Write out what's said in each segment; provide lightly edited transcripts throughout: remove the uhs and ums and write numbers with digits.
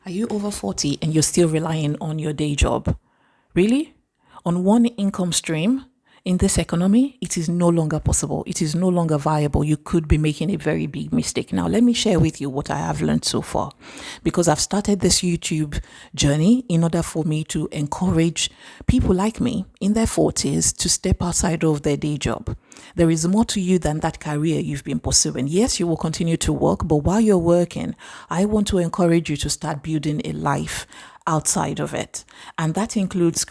Are you over 40 and you're still relying on your day job? Really? On one income stream? In this economy, it is no longer possible. It is no longer viable. You could be making a very big mistake. Now, let me share with you what I have learned so far, because I've started this YouTube journey in order for me to encourage people like me in their 40s to step outside of their day job. There is more to you than that career you've been pursuing. Yes, you will continue to work, but while you're working, I want to encourage you to start building a life outside of it. And that includes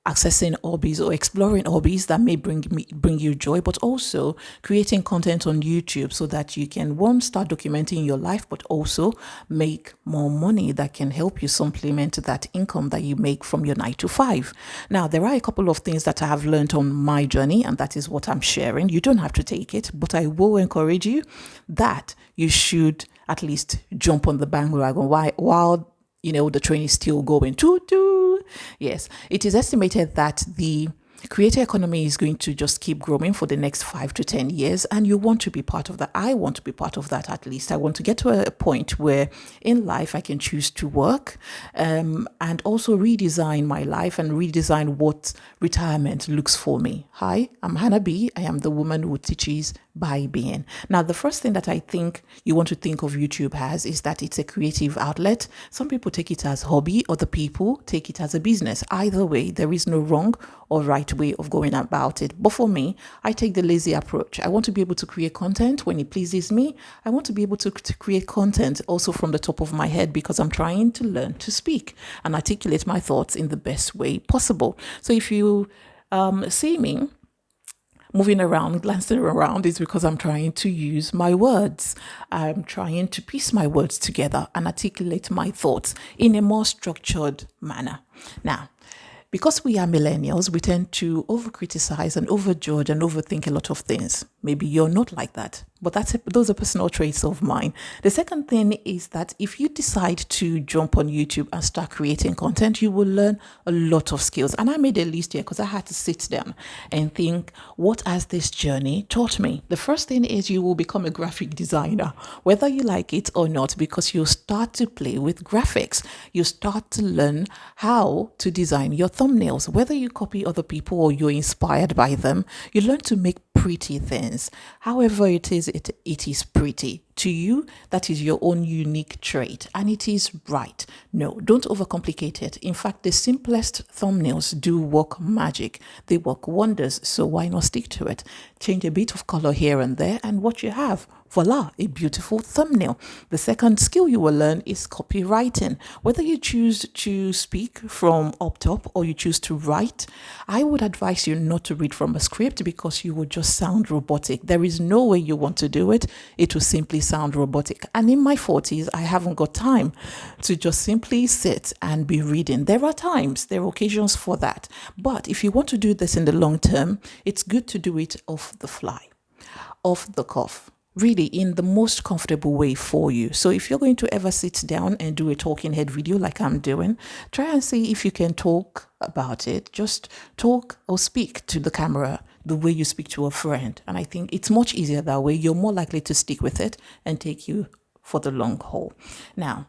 accessing hobbies or exploring hobbies that may bring you joy, but also creating content on YouTube so that you can, one, start documenting your life, but also make more money that can help you supplement that income that you make from your 9 to 5. Now, there are a couple of things that I have learned on my journey, and that is what I'm sharing. You don't have to take it, but I will encourage you that you should at least jump on the bandwagon while the train is still going. Yes, it is estimated that the creator economy is going to just keep growing for the next 5 to 10 years, and you want to be part of that. I want to be part of that. At least I want to get to a point where in life I can choose to work and also redesign my life and redesign what retirement looks for me. Hi, I'm Hannah B. I am the woman who teaches by being. Now, the first thing that I think you want to think of YouTube as is that it's a creative outlet. Some people take it as hobby, other people take it as a business. Either way, there is no wrong or right way of going about it. But for me, I take the lazy approach. I want to be able to create content when it pleases me. I want to be able to create content also from the top of my head, because I'm trying to learn to speak and articulate my thoughts in the best way possible. So if you see me moving around, glancing around, is because I'm trying to use my words. I'm trying to piece my words together and articulate my thoughts in a more structured manner. Now, because we are millennials, we tend to over-criticize and over-judge and overthink a lot of things. Maybe you're not like that, but those are personal traits of mine. The second thing is that if you decide to jump on YouTube and start creating content, you will learn a lot of skills. And I made a list here because I had to sit down and think, what has this journey taught me? The first thing is you will become a graphic designer, whether you like it or not, because you start to play with graphics. You start to learn how to design your thumbnails. Whether you copy other people or you're inspired by them, you learn to make pretty things. However it is pretty. To you, that is your own unique trait, and it is right. No, don't overcomplicate it. In fact, the simplest thumbnails do work magic. They work wonders, so why not stick to it? Change a bit of color here and there, and what you have, voila, a beautiful thumbnail. The second skill you will learn is copywriting. Whether you choose to speak from up top or you choose to write, I would advise you not to read from a script, because you will just sound robotic. There is no way you want to do it. It will simply sound robotic. And in my 40s, I haven't got time to just simply sit and be reading. There are occasions for that. But if you want to do this in the long term, it's good to do it off the fly, off the cuff, really in the most comfortable way for you. So if you're going to ever sit down and do a talking head video like I'm doing, try and see if you can talk about it. Just talk or speak to the camera the way you speak to a friend. And I think it's much easier that way. You're more likely to stick with it and take you for the long haul. Now,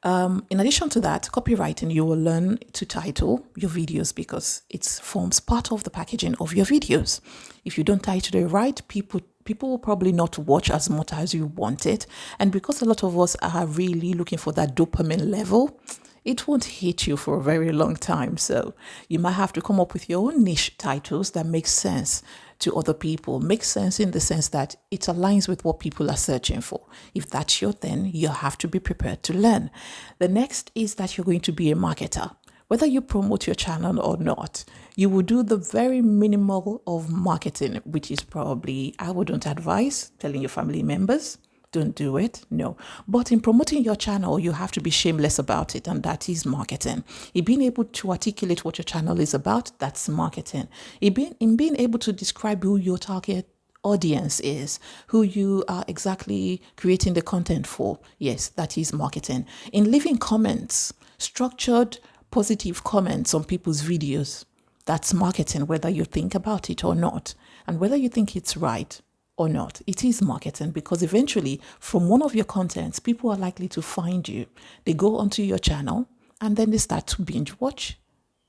in addition to that, copywriting, you will learn to title your videos, because it forms part of the packaging of your videos. If you don't title it right, people will probably not watch as much as you want it. And because a lot of us are really looking for that dopamine level, it won't hit you for a very long time. So you might have to come up with your own niche titles that make sense to other people. Makes sense in the sense that it aligns with what people are searching for. If that's your thing, you have to be prepared to learn. The next is that you're going to be a marketer. Whether you promote your channel or not, you will do the very minimal of marketing, which is probably, I wouldn't advise telling your family members. Don't do it. No. But in promoting your channel, you have to be shameless about it, and that is marketing. In being able to articulate what your channel is about, that's marketing. In being able to describe who your target audience is, who you are exactly creating the content for, yes, that is marketing. In leaving comments, structured, positive comments on people's videos, that's marketing, whether you think about it or not, and whether you think it's right or not, it is marketing, because eventually from one of your contents, people are likely to find you. They go onto your channel and then they start to binge watch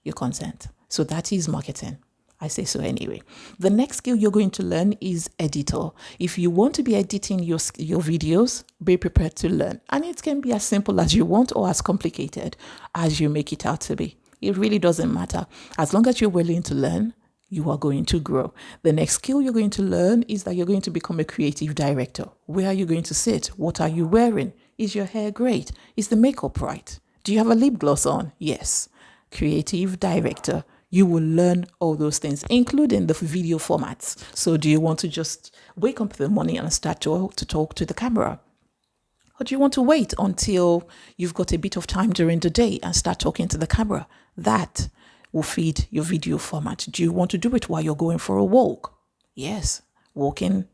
your content. So that is marketing. I say so anyway. The next skill you're going to learn is editor. If you want to be editing your videos, be prepared to learn. And it can be as simple as you want or as complicated as you make it out to be. It really doesn't matter. As long as you're willing to learn, you are going to grow. The next skill you're going to learn is that you're going to become a creative director. Where are you going to sit? What are you wearing? Is your hair great? Is the makeup right? Do you have a lip gloss on? Yes. Creative director. You will learn all those things, including the video formats. So do you want to just wake up in the morning and start to talk to the camera? Or do you want to wait until you've got a bit of time during the day and start talking to the camera? That will feed your video format. Do you want to do it while you're going for a walk? Yes, walk and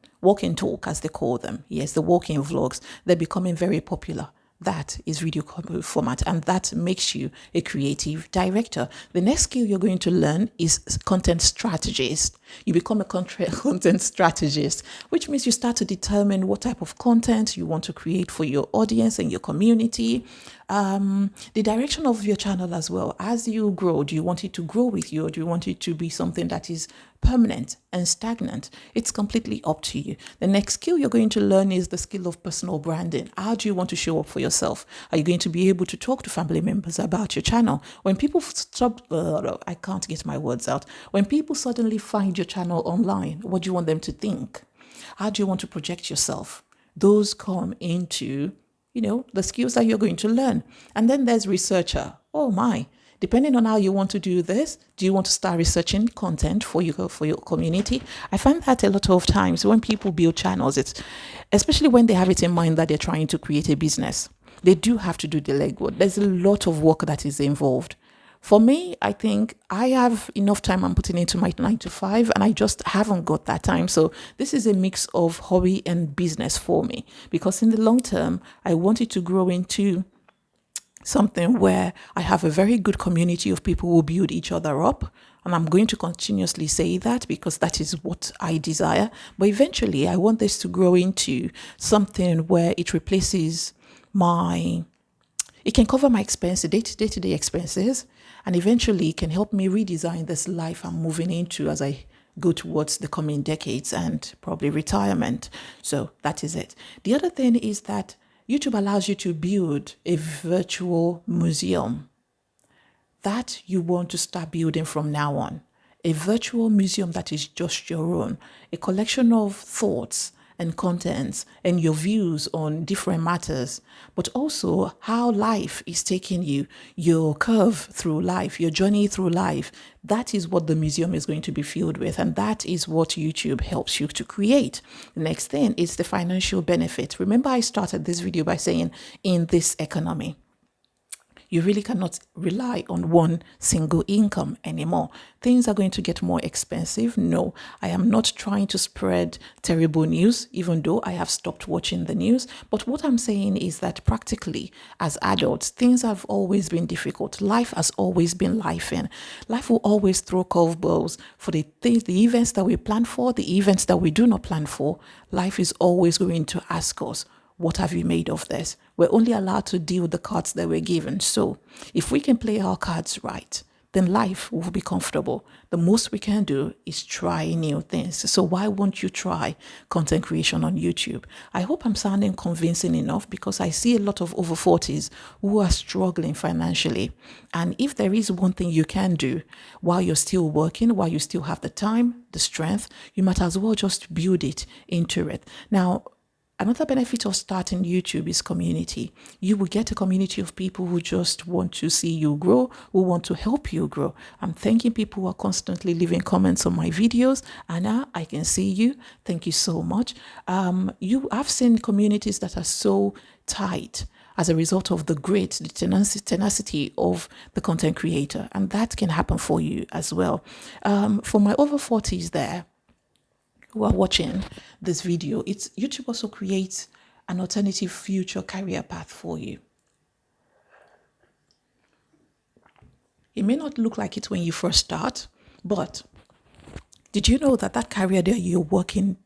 talk, as they call them. Yes, the walking vlogs, they're becoming very popular. That is video format, and that makes you a creative director. The next skill you're going to learn is content strategist. You become a content strategist, which means you start to determine what type of content you want to create for your audience and your community. The direction of your channel as well. As you grow, do you want it to grow with you, or do you want it to be something that is permanent and stagnant? It's completely up to you. The next skill you're going to learn is the skill of personal branding. How do you want to show up for yourself? Are you going to be able to talk to family members about your channel? When people I can't get my words out. When people suddenly find your channel online, what do you want them to think? How do you want to project yourself? Those come into, the skills that you're going to learn. And then there's researcher. Oh my. Depending on how you want to do this, do you want to start researching content for your community? I find that a lot of times when people build channels, it's especially when they have it in mind that they're trying to create a business, they do have to do the legwork. There's a lot of work that is involved. For me, I think I have enough time I'm putting into my 9 to 5, and I just haven't got that time. So this is a mix of hobby and business for me, because in the long term, I want it to grow into something where I have a very good community of people who build each other up. And I'm going to continuously say that because that is what I desire. But eventually I want this to grow into something where it replaces it can cover my expenses, day-to-day expenses, and eventually it can help me redesign this life I'm moving into as I go towards the coming decades and probably retirement. So that is it. The other thing is that YouTube allows you to build a virtual museum that you want to start building from now on. A virtual museum that is just your own, a collection of thoughts and contents and your views on different matters, but also how life is taking you, your curve through life, your journey through life. That is what the museum is going to be filled with, and that is what YouTube helps you to create. The next thing is the financial benefit. Remember, I started this video by saying in this economy, you really cannot rely on one single income anymore. Things are going to get more expensive. No, I am not trying to spread terrible news, even though I have stopped watching the news. But what I'm saying is that practically as adults, things have always been difficult. Life has always been lifing. Life will always throw curveballs for the things, the events that we plan for, the events that we do not plan for. Life is always going to ask us, what have you made of this? We're only allowed to deal with the cards that we're given. So if we can play our cards right, then life will be comfortable. The most we can do is try new things. So why won't you try content creation on YouTube? I hope I'm sounding convincing enough, because I see a lot of over 40s who are struggling financially. And if there is one thing you can do while you're still working, while you still have the time, the strength, you might as well just build it into it. Now, another benefit of starting YouTube is community. You will get a community of people who just want to see you grow, who want to help you grow. I'm thanking people who are constantly leaving comments on my videos. Anna, I can see you. Thank you so much. I've seen communities that are so tight as a result of the tenacity of the content creator. And that can happen for you as well. For my over 40s there, who are watching this video, YouTube also creates an alternative future career path for you. It may not look like it when you first start, but did you know that career that you're working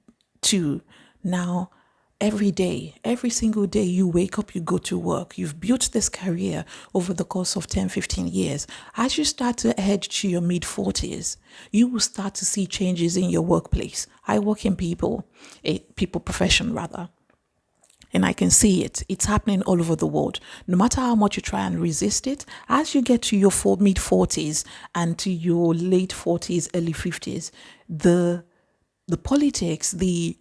to Now, every day, every single day you wake up, you go to work, you've built this career over the course of 10, 15 years. As you start to head to your mid 40s, you will start to see changes in your workplace. I work in people profession rather. And I can see it. It's happening all over the world. No matter how much you try and resist it, as you get to your mid 40s and to your late 40s, early 50s, the politics, the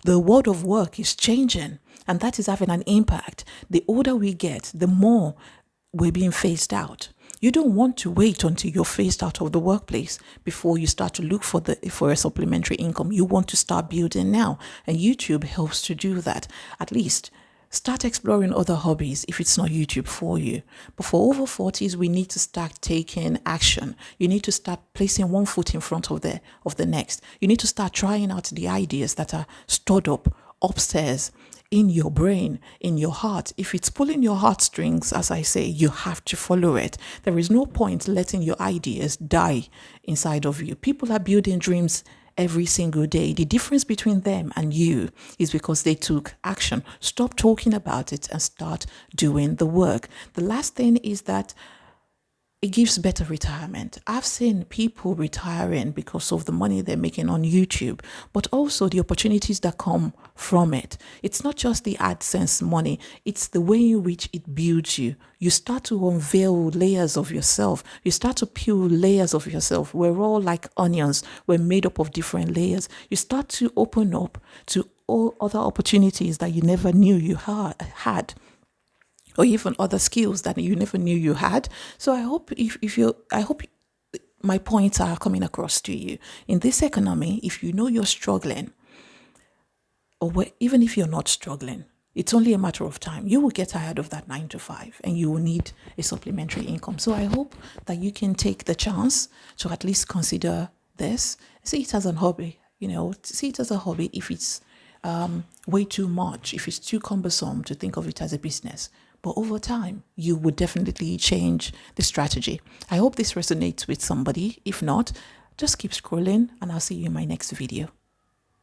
world of work is changing, and that is having an impact. The older we get, the more we're being phased out. You don't want to wait until you're phased out of the workplace before you start to look for a supplementary income. You want to start building now, and YouTube helps to do that. At least start exploring other hobbies if it's not YouTube for you. But for over 40s, we need to start taking action. You need to start placing one foot in front of the next. You need to start trying out the ideas that are stored up upstairs in your brain, in your heart. If it's pulling your heartstrings, as I say, you have to follow it. There is no point letting your ideas die inside of you. People are building dreams every single day. The difference between them and you is because they took action. Stop talking about it and start doing the work. The last thing is that it gives better retirement. I've seen people retiring because of the money they're making on YouTube, but also the opportunities that come from it. It's not just the AdSense money, it's the way in which it builds you. You start to unveil layers of yourself. You start to peel layers of yourself. We're all like onions. We're made up of different layers. You start to open up to all other opportunities that you never knew you had. Or even other skills that you never knew you had. So I hope my points are coming across to you. In this economy, if you know you're struggling, even if you're not struggling, it's only a matter of time. You will get tired of that 9 to 5 and you will need a supplementary income. So I hope that you can take the chance to at least consider this. See it as a hobby, see it as a hobby if it's way too much, if it's too cumbersome to think of it as a business. But over time, you would definitely change the strategy. I hope this resonates with somebody. If not, just keep scrolling and I'll see you in my next video.